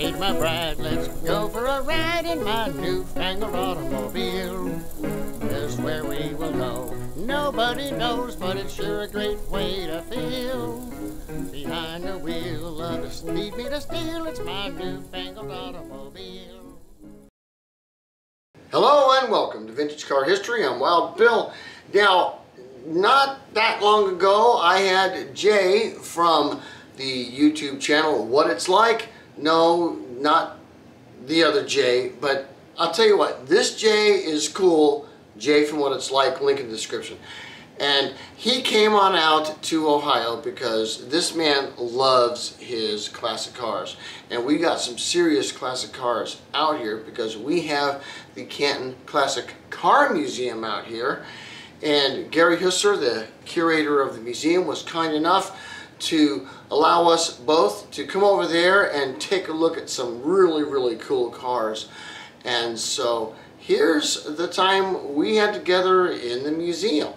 Hey, my bride, let's go for a ride in my newfangled automobile. This is where we will go. Nobody knows, but it's sure a great way to feel. Behind the wheel of the speed meter steel, it's my newfangled automobile. Hello and welcome to Vintage Car History. I'm Wild Bill. Now, not that long ago, I had Jay from the YouTube channel What It's Like. No, not the other Jay, but I'll tell you what, this Jay is cool. Jay from What It's Like, link in the description. And he came on out to Ohio because this man loves his classic cars. And we got some serious classic cars out here because we have the Canton Classic Car Museum out here. And Gary Hussar, the curator of the museum, was kind enough to allow us both to come over there and take a look at some really, really cool cars. And so here's the time we had together in the museum.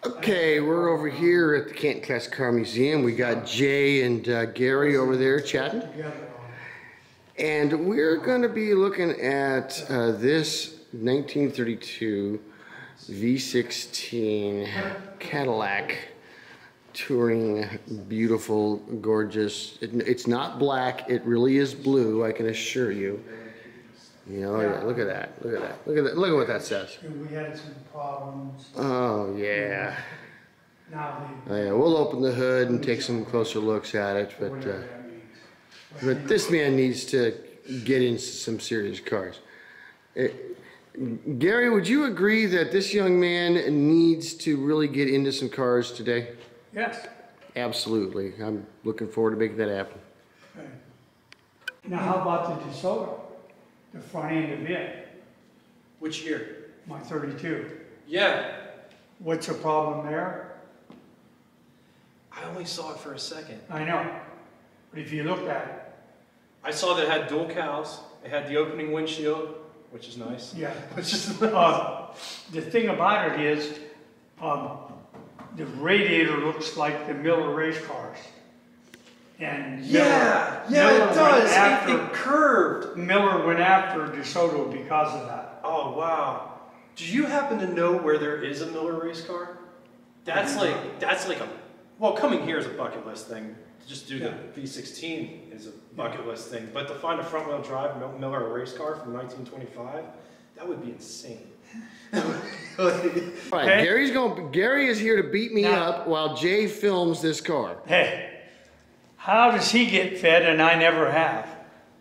Okay, we're over here at the Canton Classic Car Museum. We got Jay and Gary over there chatting. And we're going to be looking at this 1932 V16 Cadillac touring, beautiful, gorgeous. It's not black, it really is blue, I can assure you. You know, yeah, look at that, look at that, look at that, look at what that says. We had some problems. Oh yeah. Now Oh, yeah, we'll open the hood and take some closer looks at it, but this man needs to get into some serious cars. Gary, would you agree that this young man needs to really get into some cars today? Yes. Absolutely. I'm looking forward to making that happen. Okay. Now how about the DeSoto? The front end of it. Which year? My 32. Yeah. What's the problem there? I only saw it for a second. I know. But if you look at it. I saw that it had dual cowls. It had the opening windshield, which is nice. Yeah. Which is nice. The thing about it is, the radiator looks like the Miller race cars. And yeah, Miller it does. It curved. Miller went after DeSoto because of that. Oh wow! Do you happen to know where there is a Miller race car? That's like a, well, coming here is a bucket list thing. To just do the V16 is a bucket list thing, but to find a front wheel drive Miller race car from 1925, that would be insane. All right, Gary is here to beat me up while Jay films this car. Hey. How does he get fed and I never have?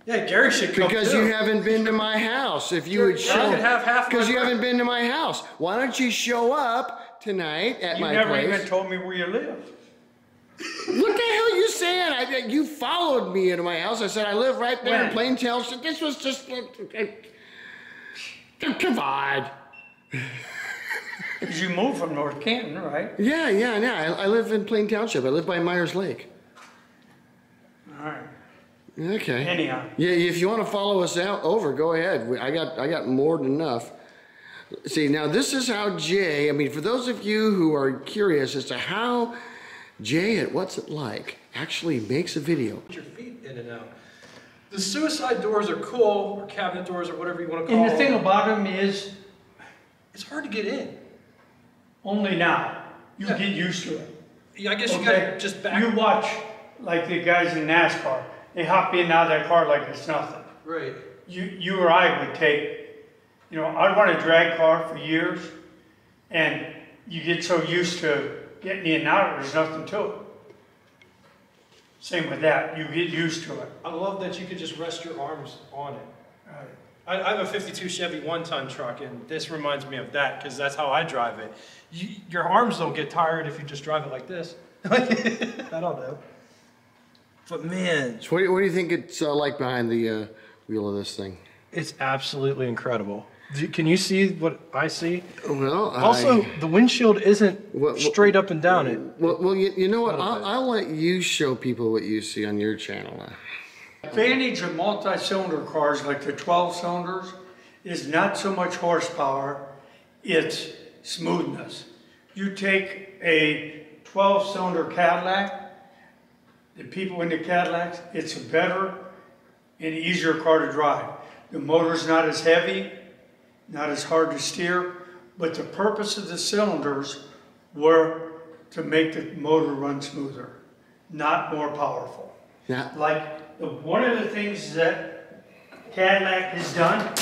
Yeah, Gary should come because too. You haven't been to my house. If you would show, because you haven't been to my house. Why don't you show up tonight at my place? You never even told me where you live. What the hell are you saying? You followed me into my house. I said I live right there in Plain Township. This was just, come on. Because you moved from North Canton, right? Yeah. I live in Plain Township. I live by Myers Lake. All right. Okay. Anyhow. Yeah, if you want to follow us over, go ahead. I got more than enough. See, now this is how Jay, I mean, for those of you who are curious as to how Jay at What's It Like actually makes a video. Put your feet in and out. The suicide doors are cool, or cabinet doors, or whatever you want to call them. And the thing about them is, it's hard to get in. Only now. You get used to it. Yeah, I guess you gotta just back. You watch, like the guys in NASCAR, they hop in and out of that car like it's nothing. Right. You or I would take, you know, I'd run a drag car for years, and you get so used to getting in and out, there's nothing to it. Same with that, you get used to it. I love that you could just rest your arms on it. Right. I have a 52 Chevy one-ton truck, and this reminds me of that, because that's how I drive it. Your arms don't get tired if you just drive it like this. I don't know. But man. So what do you think it's like behind the wheel of this thing? It's absolutely incredible. Can you see what I see? Well, also, the windshield isn't straight up and down. Well, you know what? I'll let you show people what you see on your channel. The advantage of multi-cylinder cars like the 12 cylinders is not so much horsepower, it's smoothness. You take a 12-cylinder Cadillac, the people in the Cadillacs, it's a better and easier car to drive. The motor's not as heavy, not as hard to steer, but the purpose of the cylinders were to make the motor run smoother, not more powerful. Yeah. Like one of the things that Cadillac has done,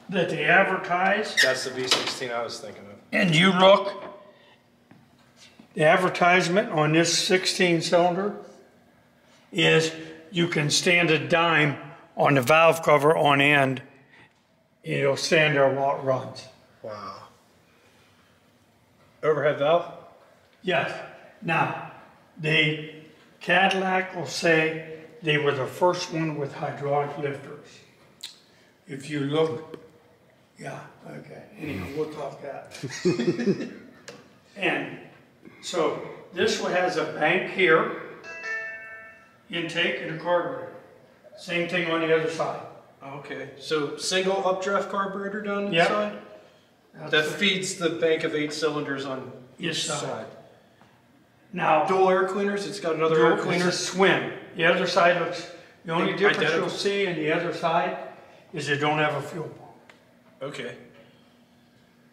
that they advertise, That's the V16 I was thinking of. and you look, the advertisement on this 16 cylinder is you can stand a dime on the valve cover on end, and it'll stand there while it runs. Wow. Overhead valve? Yes. Now, the Cadillac will say they were the first one with hydraulic lifters. If you look, yeah, okay, anyway, we'll talk that. And so this one has a bank here, intake and a carburetor. Same thing on the other side. Okay. So single updraft carburetor down Yep. inside? That feeds the bank of 8 cylinders on Each each side. side. Now, Dual air cleaners? It's got another air it's cleaner? a swim. The other side looks, the only difference Identical. you'll see in the other side is they don't have a fuel pump. Okay. What do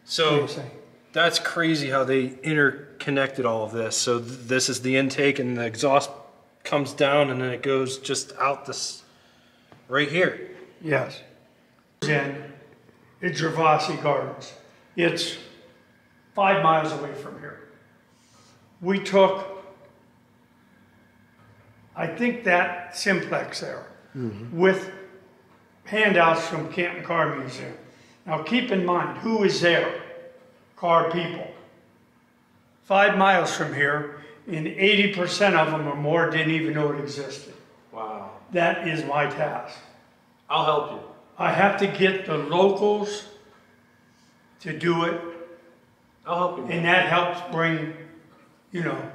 So you say? that's crazy how they interconnected all of this. So this is the intake and the exhaust comes down and then it goes just out this right here. Yes. And it's Gervasi Gardens. It's 5 miles away from here. We took, I think, that simplex there with handouts from Canton Car Museum. Now keep in mind, who is there? Car people. 5 miles from here, and 80% of them or more didn't even know it existed. Wow. That is my task. I'll help you. I have to get the locals to do it, I'll help you. and that helps bring, you know.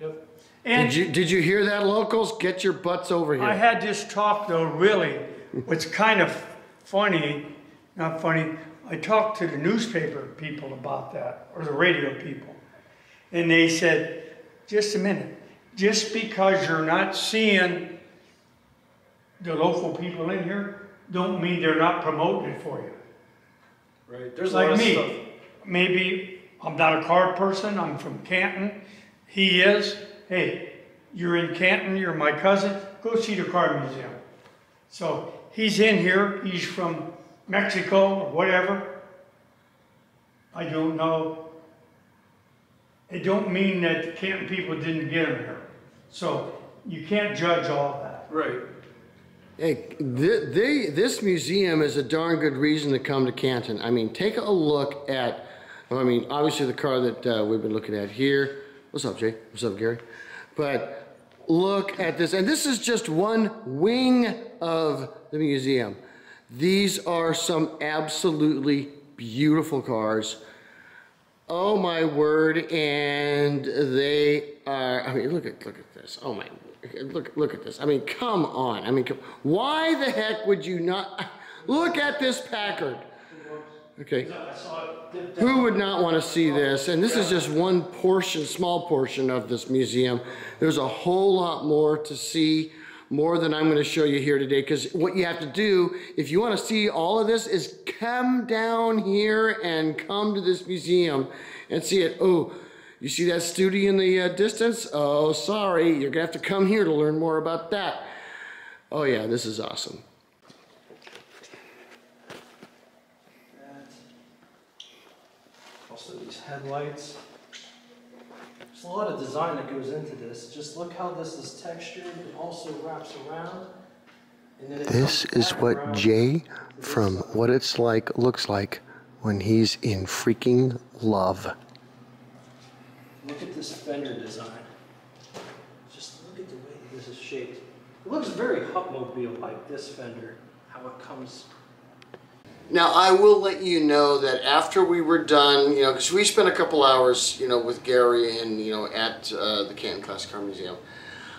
Yep. And Did you hear that, locals? Get your butts over here. I had this talk though, really, what's kind of funny, not funny, I talked to the newspaper people about that, or the radio people, and they said, just a minute, just because you're not seeing the local people in here, don't mean they're not promoting it for you. Right. There's a Like lot of me, stuff. maybe I'm not a car person, I'm from Canton, he is, hey, you're in Canton, you're my cousin, go see the car museum. So he's in here, he's from Mexico or whatever, I don't know. It don't mean that the Canton people didn't get him here. So you can't judge all that. Right. Hey, this museum is a darn good reason to come to Canton. I mean, take a look at, I mean, obviously the car that we've been looking at here. What's up, Jay? What's up, Gary? But look at this, and this is just one wing of the museum. These are some absolutely beautiful cars. Oh my word, and they are, I mean, look at this. Oh my, look at this. I mean, come on. I mean, why the heck would you not, look at this Packard. Okay. Who would not want to see this? And this is just one portion, small portion of this museum. There's a whole lot more to see, more than I'm going to show you here today, because what you have to do, if you want to see all of this, is come down here and come to this museum and see it. Oh, you see that studio in the distance? Oh, sorry, you're going to have to come here to learn more about that. Oh yeah, this is awesome. Also these headlights. There's a lot of design that goes into this. Just look how this is textured. It also wraps around. And then it This comes is back what around Jay to this from side. What It's Like looks like when he's in freaking love. Look at this fender design. Just look at the way this is shaped. It looks very Hupmobile-like, this fender, how it comes. Now, I will let you know that after we were done, you know, because we spent a couple hours, you know, with Gary and, you know, at the Canton Classic Car Museum.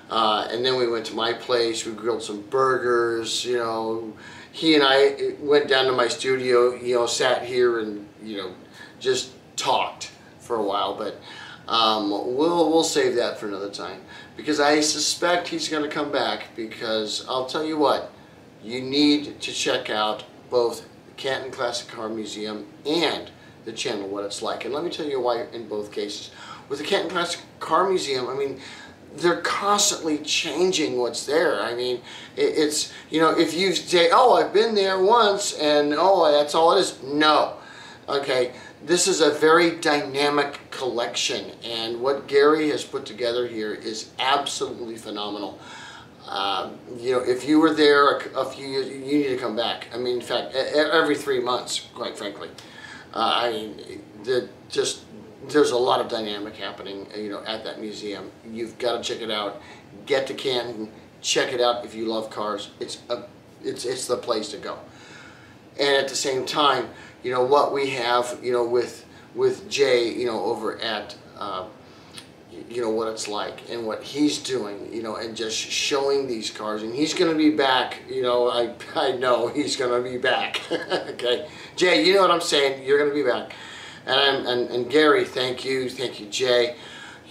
And then we went to my place, we grilled some burgers, you know. He and I went down to my studio, you know, sat here and, you know, just talked for a while. But we'll save that for another time. because I suspect he's going to come back, because I'll tell you what, you need to check out both the Canton Classic Car Museum and the channel What It's Like. And let me tell you why in both cases. With the Canton Classic Car Museum, I mean, they're constantly changing what's there. I mean, it's, you know, if you say, oh, I've been there once and oh, that's all it is. No. Okay, this is a very dynamic collection, and what Gary has put together here is absolutely phenomenal. You know, if you were there a few years, you need to come back. I mean, in fact, every 3 months, quite frankly. I mean, there's a lot of dynamic happening, you know, at that museum. You've got to check it out. Get to Canton, check it out if you love cars. It's the place to go. And at the same time, you know, what we have, you know, with Jay, you know, over at you know, What It's Like, and what he's doing, you know, and just showing these cars. And he's going to be back, you know, I know he's going to be back. Okay, Jay, you know what I'm saying, you're going to be back. And Gary, thank you Jay,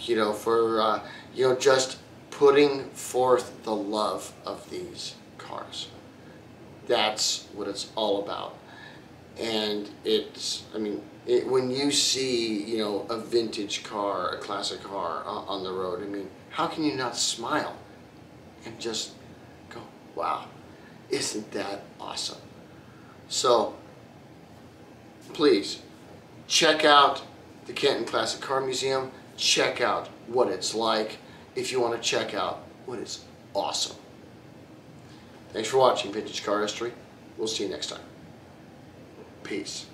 you know, for you know, just putting forth the love of these cars. That's what it's all about. And it's, I mean, when you see, you know, a vintage car, a classic car on the road, I mean, how can you not smile and just go, wow, isn't that awesome? So please check out the Canton Classic Car Museum. Check out What It's Like if you want to check out what is awesome. Thanks for watching Vintage Car History. We'll see you next time. Peace.